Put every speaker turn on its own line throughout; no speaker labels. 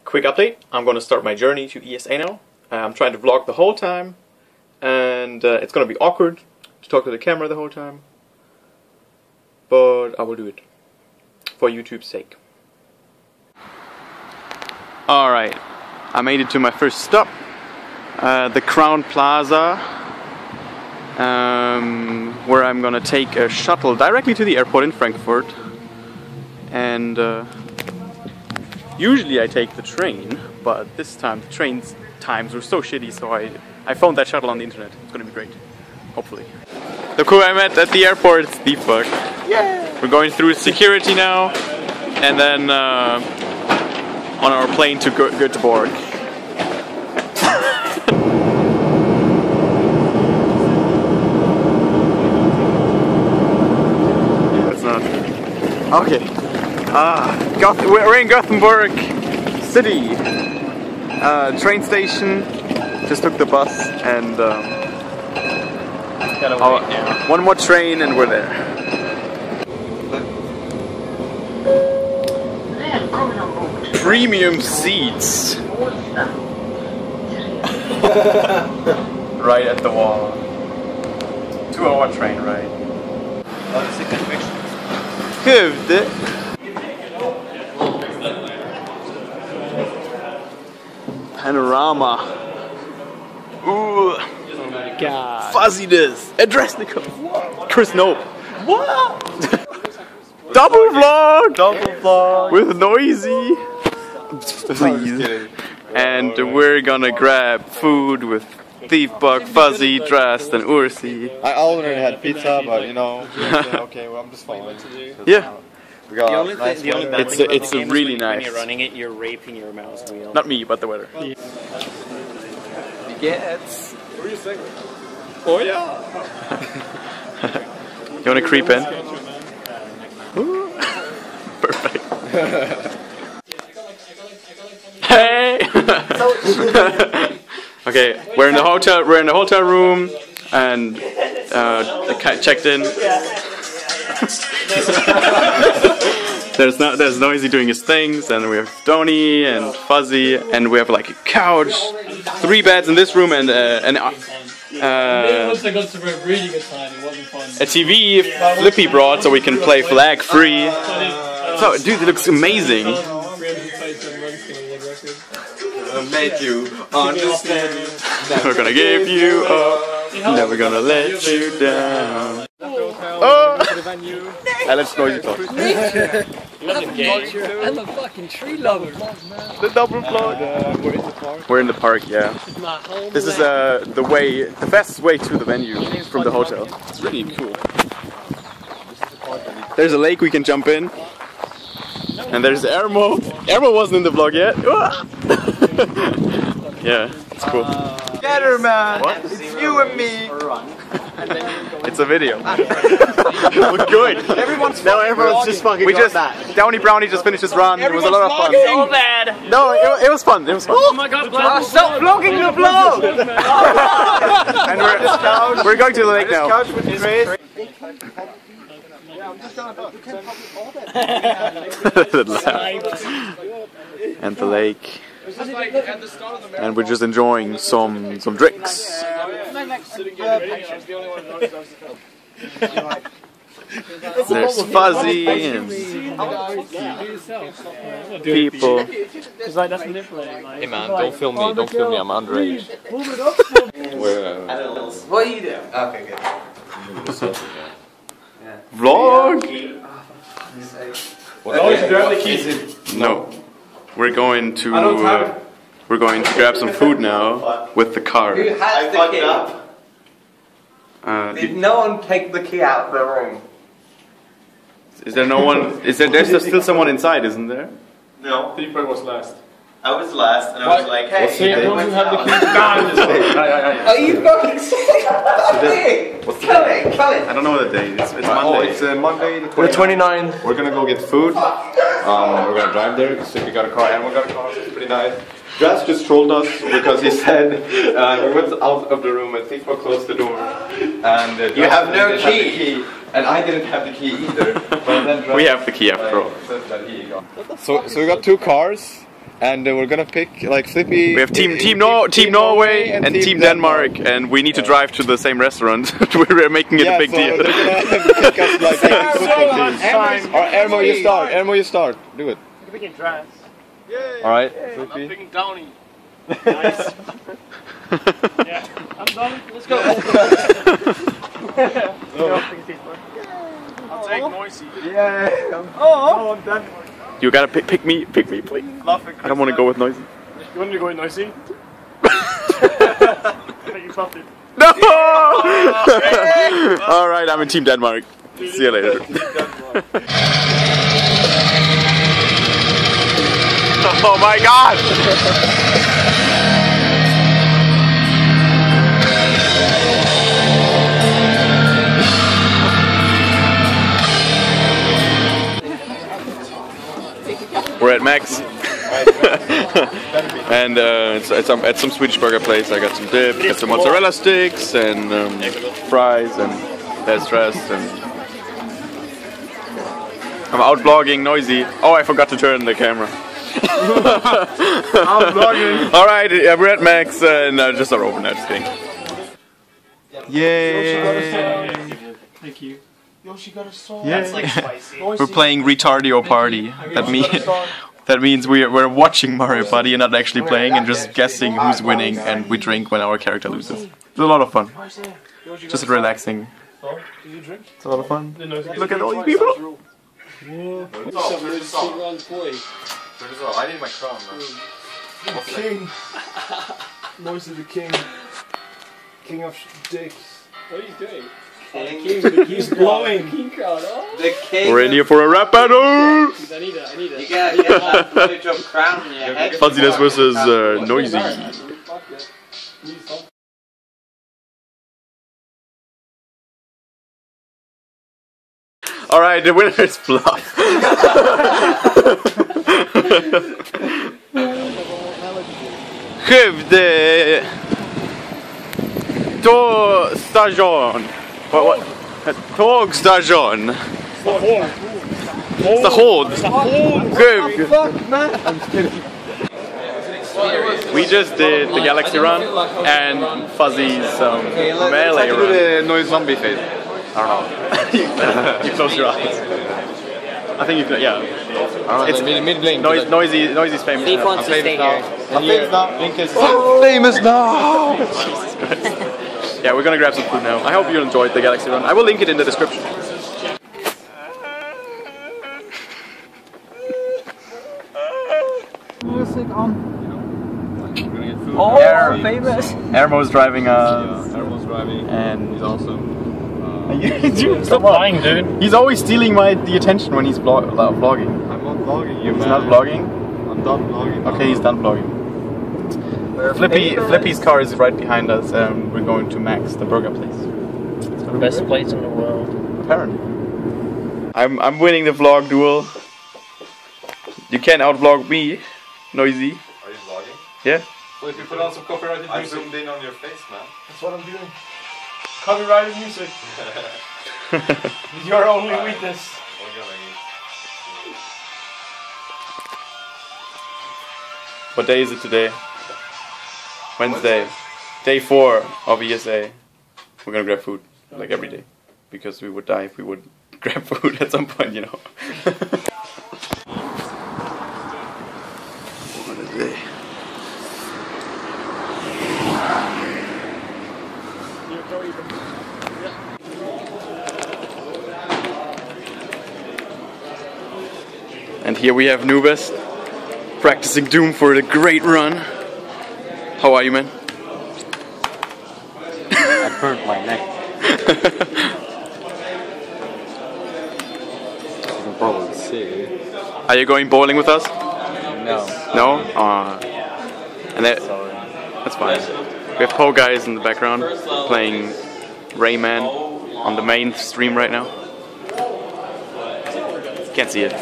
Quick update, I'm going to start my journey to ESA now. I'm trying to vlog the whole time, and it's going to be awkward to talk to the camera the whole time, but I will do it for YouTube's sake. Alright, I made it to my first stop, the Crown Plaza, where I'm going to take a shuttle directly to the airport in Frankfurt. And usually I take the train, but this time the train times were so shitty, so I found that shuttle on the internet. It's gonna be great, hopefully. Look who I met at the airport, it's Deepak. Yeah! We're going through security now, and then on our plane to Göteborg. That's not... Okay. We're in Gothenburg City. Train station. Just took the bus and one more train and we're there. Premium seats. Right at the wall. 2-hour train ride. Good. Panorama. Ooh. Oh my god. Fuzziness. Addressnicum. Chris, no. What? Double vlog. Double vlog. With Noisy. Please. And we're gonna grab food with Deepak, Fuzzy, Drast, and Ursi.
I already had pizza, but you know, okay, well, I'm just following.
Yeah.
It's
a really nice.
When you're running it, you're raping your mouse wheel.
Not me, but the weather.
Yeah.
Yes. What are you saying?
Oh yeah. You wanna creep in? Perfect. Hey. Okay, we're in the hotel. We're in the hotel room, and checked in. There's Noisy doing his things, and we have Donny and Fuzzy, and we have like a couch, 3 beds in this room, and a TV Flippy brought so we can play flag free. So, dude, it looks amazing.
I made you understand.
We're gonna give you up, never gonna let you down. Oh! Let's go.
I'm a fucking tree lover.
The double vlog. We're in the park, yeah. This is the fastest way to the venue from the hotel. It's really cool. There's a lake we can jump in. And there's Ermo. Ermo wasn't in the vlog yet. Yeah, it's cool.
Together, man.
What?
It's you and me.
It's a video. We're good. Everyone's just fucking. Downy Brownie just finished his run. It was a lot of fun.
So bad.
No, it was fun. It was fun.
Oh my god,
stop vlogging the vlog!
And we're going to the lake now. And the lake. And we're just enjoying some drinks. There's Fuzzy and people.
Hey man, don't film me, I'm underage.
What are you doing? Okay, good.
Vlog?
No.
We're going to grab some food now with the car.
Who has the key? Did no one take the key out of the room?
Is there no one? There's still someone inside, isn't there?
No.
Deepak was last.
I was last, and I was like, hey,
don't you have the key?
Are you fucking sick? Come in.
I don't know the date. It's Monday.
It's Monday the
29th.
We're gonna go get food. We're gonna drive there because we got a car and we got a car. It's pretty nice. Drast just trolled us because he said we went out of the room and Deepak closed the door. And you have no key. And I didn't have the key either. But then
we have the key after all.
So we got 2 cars. And we're gonna pick like Flippy.
We have Team Norway and Team Denmark, and we need to drive to the same restaurant. We're making it a big deal.
They're gonna pick us like football teams. Alright, Ermo, you start. Ermo, you start. Do it.
I'm picking Trash.
Alright,
I'm
Flippy.
picking Downey. Nice. Yeah, I'm done. Let's go. I'll take Noisy.
Yeah.
Oh, I'm done.
You gotta pick me, please. I don't want to go with Noisy.
You want me to go with Noisy? You fucked it.
No! Alright, I'm in Team Denmark. See you later. Oh my god! We're at Max. And it's at some Swedish burger place. I got some dip, got some mozzarella sticks, and fries, and there's dress, and I'm out vlogging Noisy. Oh, I forgot to turn the camera.
I'm vlogging.
Alright, we're at Max, and just our open, just kidding. Yay!
Thank you. Yoshi got a song.
Yeah.
That's like spicy.
We're playing Retardio Party. That means we're watching Mario Party and not actually playing, and just guessing who's winning, and we drink when our character loses. It's a lot of fun. Just relaxing.
Did you drink?
It's a lot of fun. Look at all these people.
I need my crown.
The king. Noisy the king. King of dicks. What are you doing? He's blowing.
The king.
We're in here for a rap battle.
I need it.
You get that footage of crown in your head.
Fuzziness versus Noisy. Alright, the winner is Fluff. Skövde Tågstation. What? Tågstation. Station. Skövde. We just did the Galaxy run and Fuzzy's melee run.
The noise zombie face.
I don't know. You close your eyes. I think you can, yeah. It's Noisy's famous.
Steve wants to stay here.
I'm famous now. Link is famous now.
Jesus Christ. Yeah, we're gonna grab some food now. I hope you enjoyed the Galaxy run. I will link it in the description.
Music on.
Oh, famous. Ermo's driving
Ermo's driving.
And
he's awesome.
dude,
Stop lying, dude.
He's always stealing the attention when he's vlogging.
I'm not vlogging you,
He's
man.
not vlogging?
I'm done vlogging.
Okay, he's done vlogging. Flippy's car is right behind us, and we're going to Max, the burger place. It's gonna be
Best
great.
place in the world.
Apparently. I'm winning the vlog duel. You can't outvlog me, Noisy.
Are you vlogging?
Yeah.
Well, if you put on some copyrighted music. I zoomed in on your face, man.
That's what I'm doing. Copyrighted music. Your only witness.
What day is it today? Wednesday. Day 4 of ESA. We're gonna grab food, like every day. Because we would die if we would grab food at some point, you know. What a day. And here we have Nubes practicing Doom for the great run. How are you, man?
I burnt my neck. You can probably see.
Are you going bowling with us?
No.
No? And that's fine. We have Poe guys in the background playing Rayman on the main stream right now. Can't see it.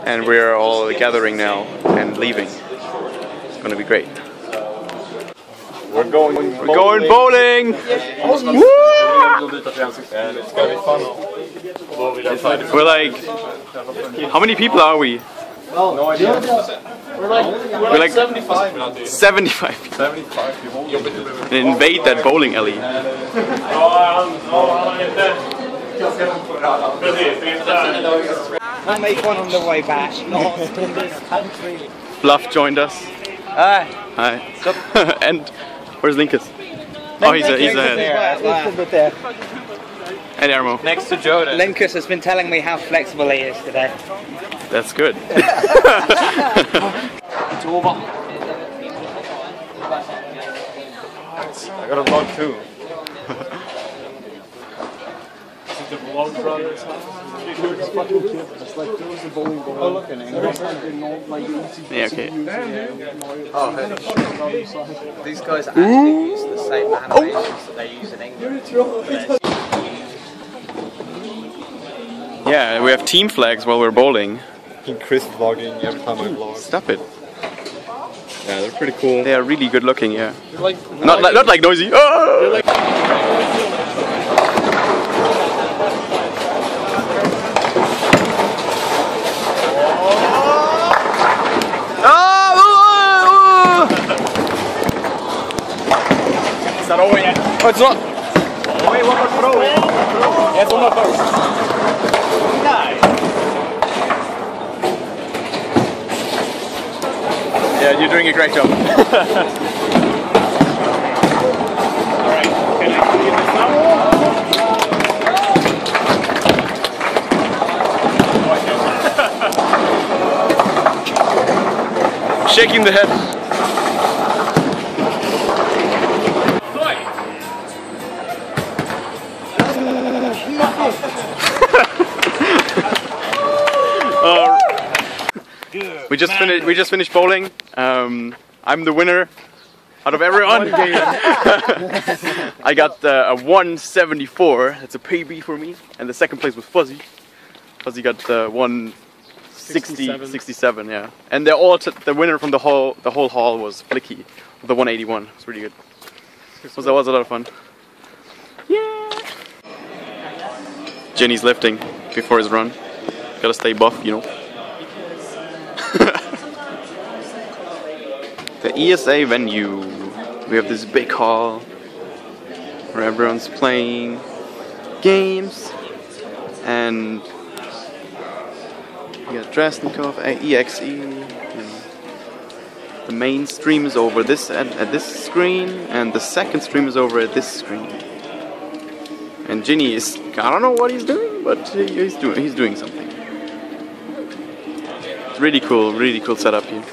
And we're all gathering now and leaving. It's gonna be great.
We're going
bowling! Woo!
and it's gonna be fun.
We're like, how many people are we?
No idea.
We're like 75 now, dude. 75 people.
75 people.
And invade that bowling alley.
I'll make one on the way back. Not in this country.
Bluff joined us. Hi. And where's Linkus? Oh, he's ahead. And Ermo.
Next to Jordan.
Linkus has been telling me how flexible he is today.
That's good.
It's over.
I got a vlog too.
The vlog brothers. It's fucking cute. It's like there was a bowling ball. Oh, look at it.
Yeah, okay.
Oh, hey.
These guys actually use the same animations that they use in England.
Yeah, we have team flags while we're bowling.
Chris vlogging every time I vlog.
Stop it.
Yeah, they're pretty cool.
They are really good looking, yeah. Not like noisy. Oh!
Is that over yet?
Oh, it's not.
Wait, one more throw. Yeah, it's one more throw.
Yeah, you're doing a great job.
Alright, can I get this now?
Shaking the head. We just finished bowling. I'm the winner out of everyone. I got a 174. That's a PB for me. And the second place was Fuzzy. Fuzzy got 167. Yeah. And they're all the winner from the whole hall was Flicky, the 181. It's really good. So that was a lot of fun. Yeah. Jenny's lifting before his run. Gotta stay buff, you know. The ESA venue. We have this big hall where everyone's playing games, and we got Drasnikov, EXE. The main stream is over this at this screen, and the second stream is over at this screen. And Ginny is, I don't know what he's doing, but he's doing something. It's really cool setup here.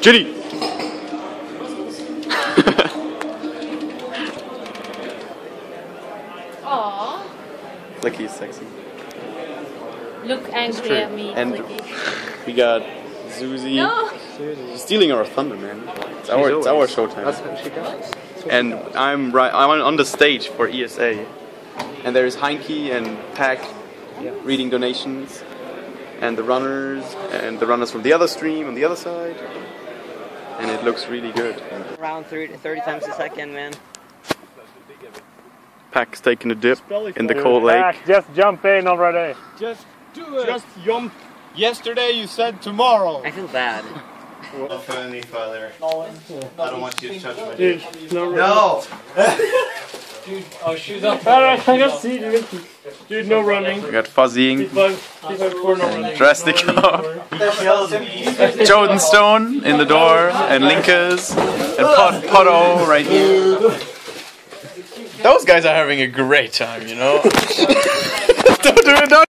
Ginny!
Aww.
Flicky is sexy.
Look angry at me,
And
Flicky.
we got Zuzi.
No!
She's stealing our thunder, man. It's our showtime.
That's what she does.
And I'm on the stage for ESA. And there's Heinke and Pack reading donations. And the runners from the other stream on the other side. And it looks really good.
Around 30 times a second, man.
Pack's taking a dip in the cold lake.
Pack, just jump in already.
Just do it. Just jump. Yesterday you said tomorrow.
I feel bad.
Don't go any further. I don't want you to touch my
Dude,
dick.
no.
Dude, oh, shoes up.
Alright, I got see, dude. Dude, no running.
We got Fuzzying,
P54, no running.
Drastikov, Joden Stone in the door, and Linkers, and Potto right here. Those guys are having a great time, you know? Don't do it, don't